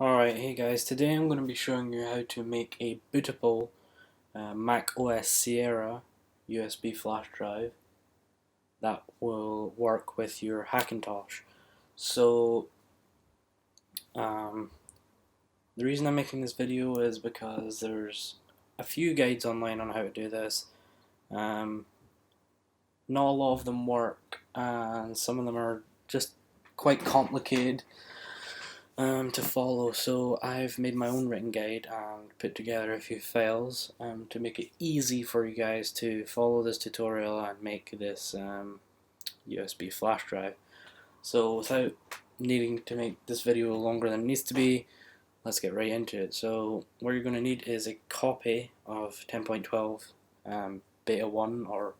Alright, hey guys, today I'm going to be showing you how to make a bootable MacOS Sierra USB flash drive that will work with your Hackintosh. So, the reason I'm making this video is because there's a few guides online on how to do this. Not a lot of them work, and some of them are just quite complicated to follow, so I've made my own written guide and put together a few files to make it easy for you guys to follow this tutorial and make this USB flash drive. So without needing to make this video longer than it needs to be, let's get right into it. So what you're going to need is a copy of 10.12 beta 1 or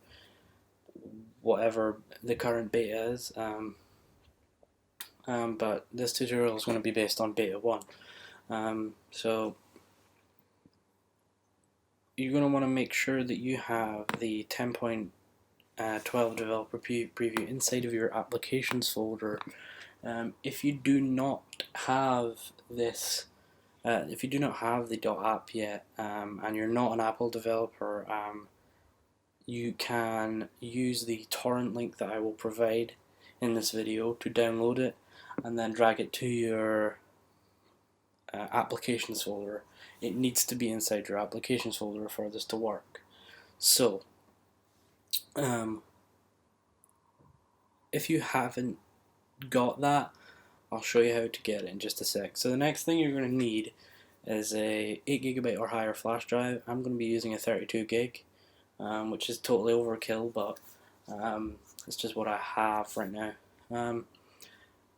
whatever the current beta is. But this tutorial is going to be based on beta 1. So you're going to want to make sure that you have the 10.12 developer preview inside of your applications folder. If you do not have this, if you do not have the .app yet, and you're not an Apple developer, you can use the torrent link that I will provide in this video to download it and then drag it to your applications folder. It needs to be inside your applications folder for this to work. So, if you haven't got that, I'll show you how to get it in just a sec. So the next thing you're going to need is a 8GB or higher flash drive. I'm going to be using a 32 gig, which is totally overkill, but it's just what I have right now.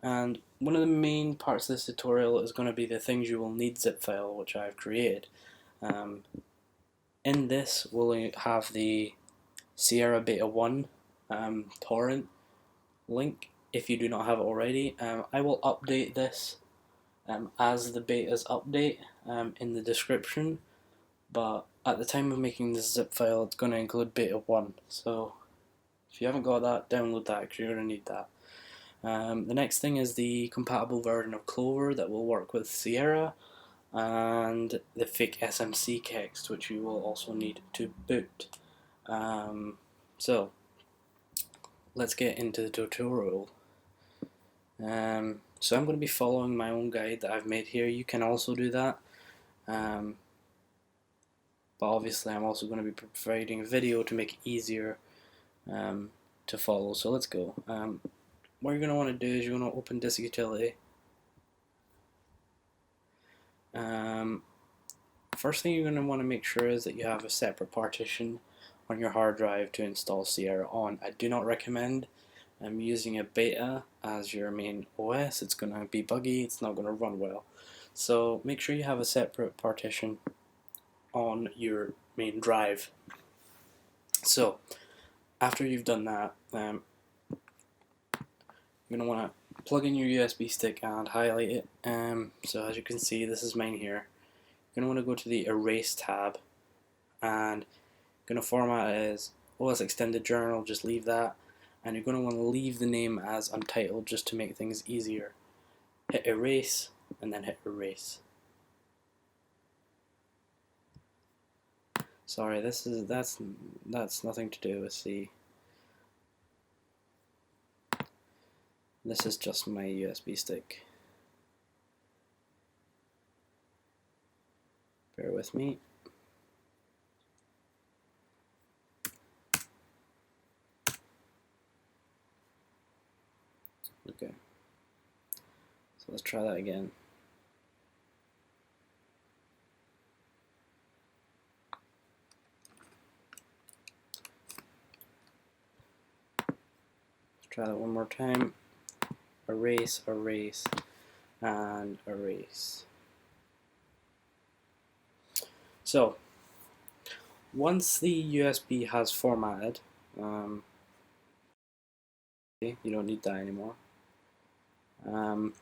And one of the main parts of this tutorial is going to be the things you will need zip file, which I've created. In this, we'll have the Sierra Beta 1 torrent link if you do not have it already. I will update this as the betas update in the description, but at the time of making this zip file, it's going to include Beta 1. So if you haven't got that, download that because you're going to need that. The next thing is the compatible version of Clover that will work with Sierra, and the fake SMC text, which you will also need to boot. So let's get into the tutorial. So I'm going to be following my own guide that I've made here. You can also do that, but obviously I'm also going to be providing a video to make it easier to follow. So let's go. What you're going to want to do is you're going to open disk utility. First thing you're going to want to make sure is that you have a separate partition on your hard drive to install Sierra on. I do not recommend using a beta as your main OS. It's going to be buggy, it's not going to run well. So make sure you have a separate partition on your main drive. So after you've done that, you're going to want to plug in your USB stick and highlight it. So as you can see, this is mine here. You're going to want to go to the Erase tab, and you're going to format it as OS Extended Journal, just leave that, and you're going to want to leave the name as Untitled just to make things easier. Hit Erase, and then hit Erase. Sorry, that's nothing to do with the. This is just my USB stick. Bear with me. Okay. So let's try that again. Let's try that one more time. Erase, erase, and erase. So, once the USB has formatted, you don't need that anymore. And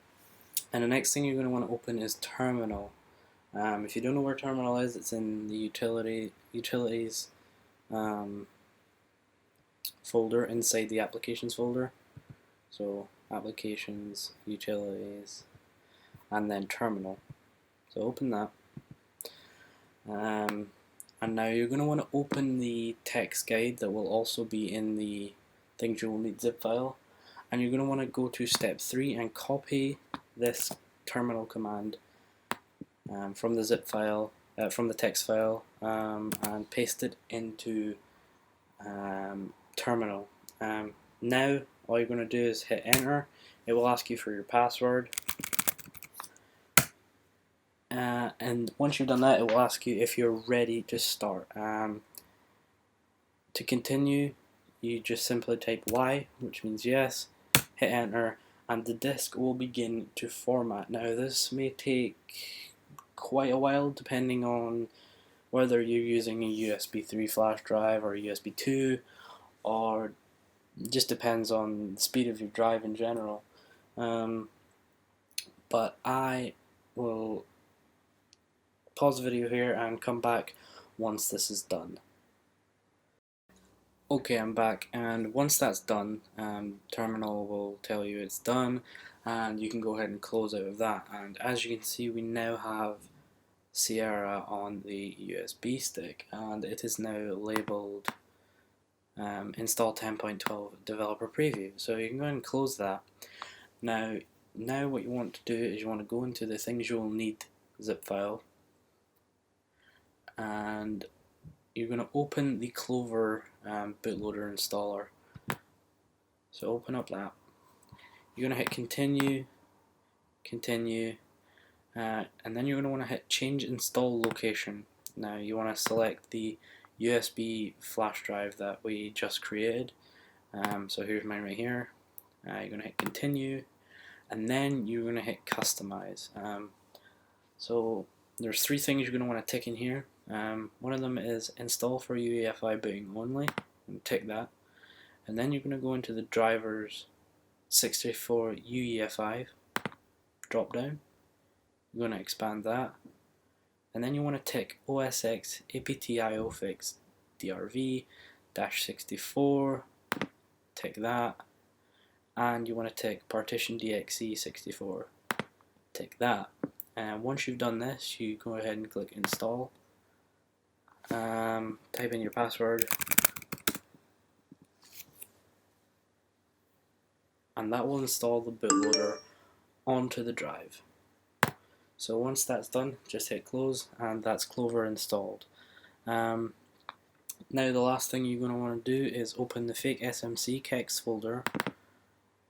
the next thing you're going to want to open is Terminal. If you don't know where Terminal is, it's in the utilities folder inside the applications folder. So applications, utilities, and then terminal. So open that. And now you're going to want to open the text guide that will also be in the things you will need zip file, and you're going to want to go to step 3 and copy this terminal command from the zip file, from the text file, and paste it into terminal. Now all you're going to do is hit enter. It will ask you for your password. And once you've done that, it will ask you if you're ready to start. To continue, you just simply type Y, which means yes, hit enter, and the disk will begin to format. Now this may take quite a while depending on whether you're using a USB 3 flash drive or a USB 2, or just depends on the speed of your drive in general. But I will pause the video here and come back once this is done. Okay, I'm back, and once that's done, terminal will tell you it's done, and you can go ahead and close out of that. And as you can see, we now have Sierra on the USB stick, and it is now labeled install 10.12 developer preview. So you can go ahead and close that. Now what you want to do is you want to go into the things you will need zip file, and you're going to open the Clover bootloader installer. So open up that. You're going to hit continue, and then you're going to want to hit change install location. Now you want to select the USB flash drive that we just created. So here's mine right here. You're going to hit continue, and then you're going to hit customize. So there's 3 things you're going to want to tick in here. One of them is install for UEFI booting only, and tick that. And then you're going to go into the drivers 64 UEFI drop down. You're going to expand that, and then you want to tick OSX APTIO fix DRV-64, tick that, and you want to tick partition DXE 64, tick that. And once you've done this, you go ahead and click install. Type in your password, and that will install the bootloader onto the drive. So once that's done, just hit close, and that's Clover installed. Now the last thing you're going to want to do is open the fake SMC kext folder,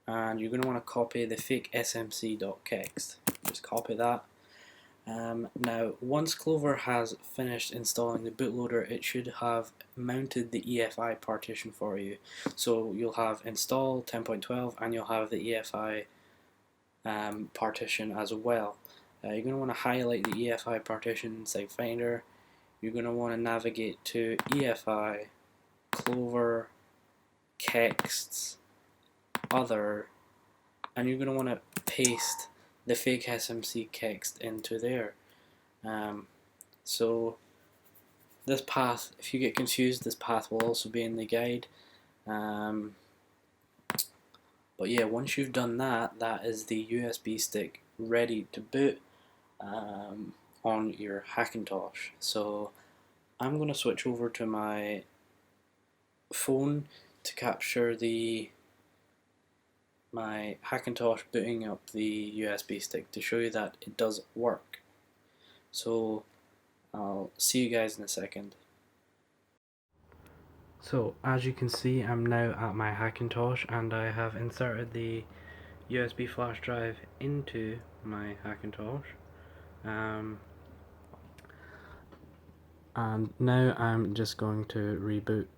and you're going to want to copy the fake smc.kext. Just copy that. Now once Clover has finished installing the bootloader, it should have mounted the EFI partition for you. So you'll have install 10.12 and you'll have the EFI partition as well. You're going to want to highlight the EFI partition inside Finder. You're going to want to navigate to EFI, Clover, Kexts, Other, and you're going to want to paste the fake SMC kext into there. So this path, if you get confused, this path will also be in the guide. But yeah, once you've done that, that is the USB stick ready to boot on your Hackintosh. So I'm going to switch over to my phone to capture my Hackintosh booting up the USB stick to show you that it does work. So I'll see you guys in a second. So as you can see, I'm now at my Hackintosh, and I have inserted the USB flash drive into my Hackintosh. And now I'm just going to reboot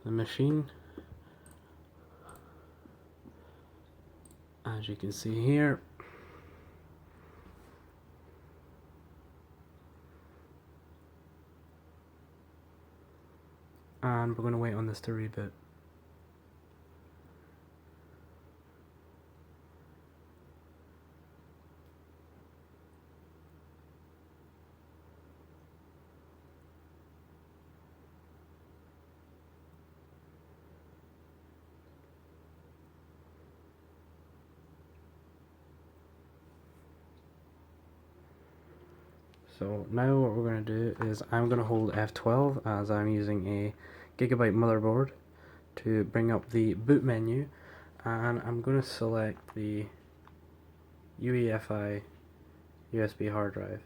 the machine. As you can see here, and we're going to wait on this to reboot. So now what we're going to do is I'm going to hold F12 as I'm using a gigabyte motherboard to bring up the boot menu, and I'm going to select the UEFI USB hard drive.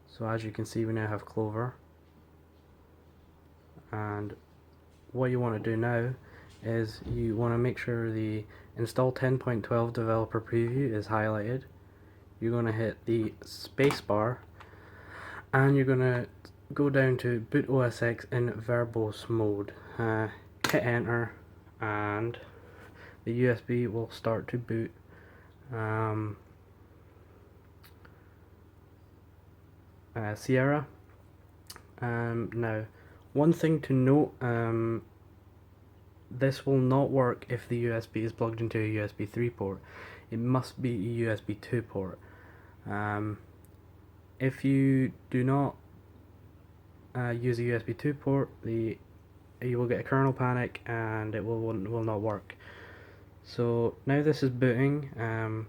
So as you can see, we now have Clover, and what you want to do now is you want to make sure the install 10.12 developer preview is highlighted. You're going to hit the spacebar and you're going to go down to boot OS X in verbose mode. Hit enter and the USB will start to boot. Sierra. Now, one thing to note, this will not work if the USB is plugged into a USB 3 port. It must be a USB 2 port. If you do not use a USB 2 port, you will get a kernel panic and it will not work. So now this is booting. I'm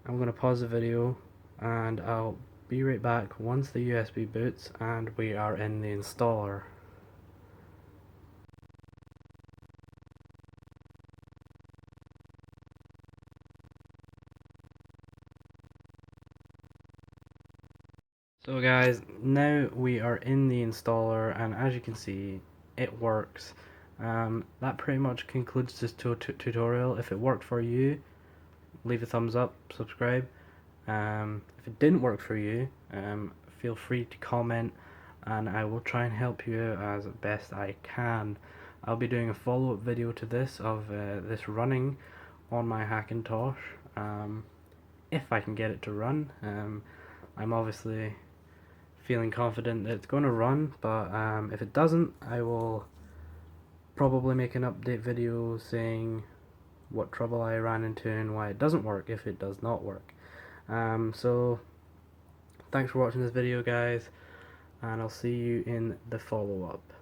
going to pause the video and I'll be right back once the USB boots and we are in the installer. So guys, now we are in the installer and as you can see, it works. That pretty much concludes this tutorial. If it worked for you, leave a thumbs up, subscribe. If it didn't work for you, feel free to comment and I will try and help you as best I can. I'll be doing a follow-up video to this of this running on my Hackintosh, if I can get it to run. I'm obviously feeling confident that it's going to run, but if it doesn't, I will probably make an update video saying what trouble I ran into and why it doesn't work if it does not work. So thanks for watching this video guys, and I'll see you in the follow-up.